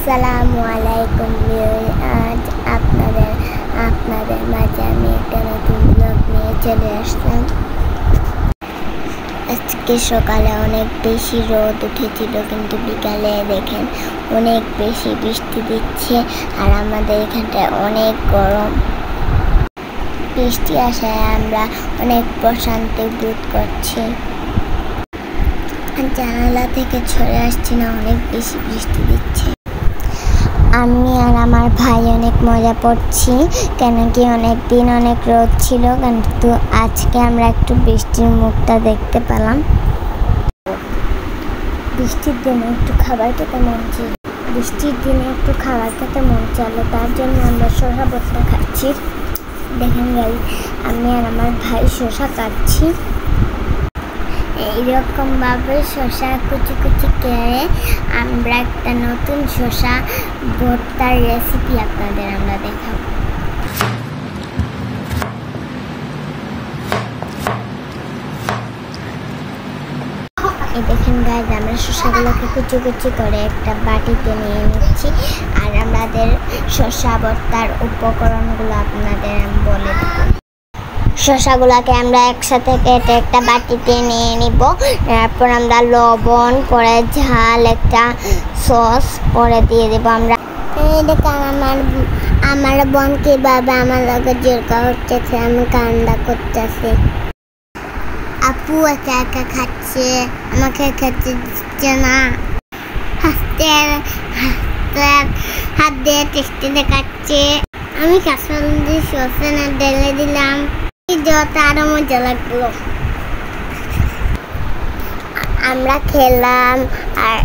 আসসালামু আলাইকুম আজ আপনাদের মাঝে আমি একটা নতুন ব্লগ নিয়ে চলে আসলাম। আজকে সকালে অনেক বেশি রোদ উঠেছিল, কিন্তু বিকালে দেখেন অনেক বেশি বৃষ্টি দিচ্ছে আর আমাদের এখানটায় অনেক গরম। বৃষ্টি আসায় আমরা অনেক প্রশান্তি বোধ করছি। জানালা থেকে সরে আসছি না, অনেক বেশি বৃষ্টি দিচ্ছে। আমি আর আমার ভাই অনেক মজা করছি, কেন কি অনেকদিন অনেক রোদ ছিল, কিন্তু আজকে আমরা একটু বৃষ্টির মুখটা দেখতে পেলাম। বৃষ্টির দিনে একটু খাবার খেতে মন চাইলো, তার জন্য আমরা শসা ভর্তা খাচ্ছি। দেখেন গাইস, আমি আর আমার ভাই শসা কাটছি। এইরকম ভাবে শসা কুচি কুচি করে আমরা একটা নতুন শসা ভর্তার রেসিপি আপনাদের আমরা দেখাবো। এই দেখেন গাইস, আমরা শসাগুলোকে কুচি কুচি করে একটা বাটিতে নিয়ে নিচ্ছি, আর আমাদের শসা ভর্তার উপকরণগুলো আপনাদের আমি বলে দেবো। শসাগুলাকে আমরা একসাথে কেটে একটা বাটিতে নিয়ে নিব। তারপর আমরা লবণ, পরে ঝাল, একটা সস পরে দিয়ে দেবো আমরা। এই দেখেন আমার বোন কিভাবে আমার লগে জোর করতেছে, আমি কান্না করতেছি। আপু একা একা খাচ্ছে, আমাকে খেতে দিচ্ছে না। হাত দিয়ে টেস্টি দেখাচ্ছে। আমি কাঁচা দিয়ে সসে না ঢেলে দিলাম, আরো মজা লাগলো। আমরা খেলাম আর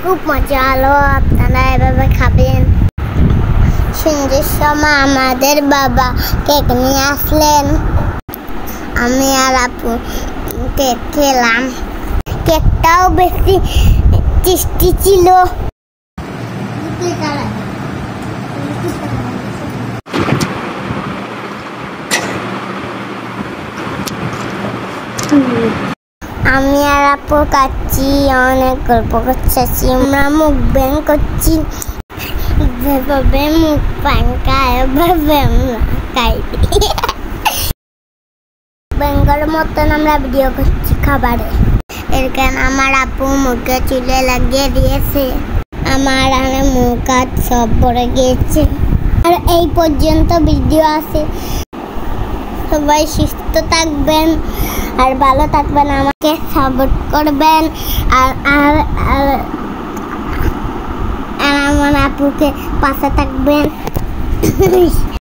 খুব মজা হলো। আপনারা এভাবে খাবেন। সন্ধ্যের সময় আমাদের বাবা কেক নিয়ে আসলেন, আমি আর আপু কেক খেলাম। কেকটাও বেশি টেস্টি ছিল। আমি আর আপু খাচ্ছি, অনেক গল্প করছি, আমরা মুখ ব্যাং করছি। যেভাবে মুখ পান খায় এভাবে আমরা খাই। ব্যাঙ্গের মতন আমরা ভিডিও করছি খাবারে। এরকম আমার আপু মুখে চুলে লাগিয়ে দিয়েছে, আমার মুখ হাত সব পড়ে গিয়েছে। আর এই পর্যন্ত ভিডিও আছে। সবাই সুস্থ থাকবেন আর ভালো থাকবেন, আমাকে সাপোর্ট করবেন আর আমার আপুকে পাশে থাকবেন।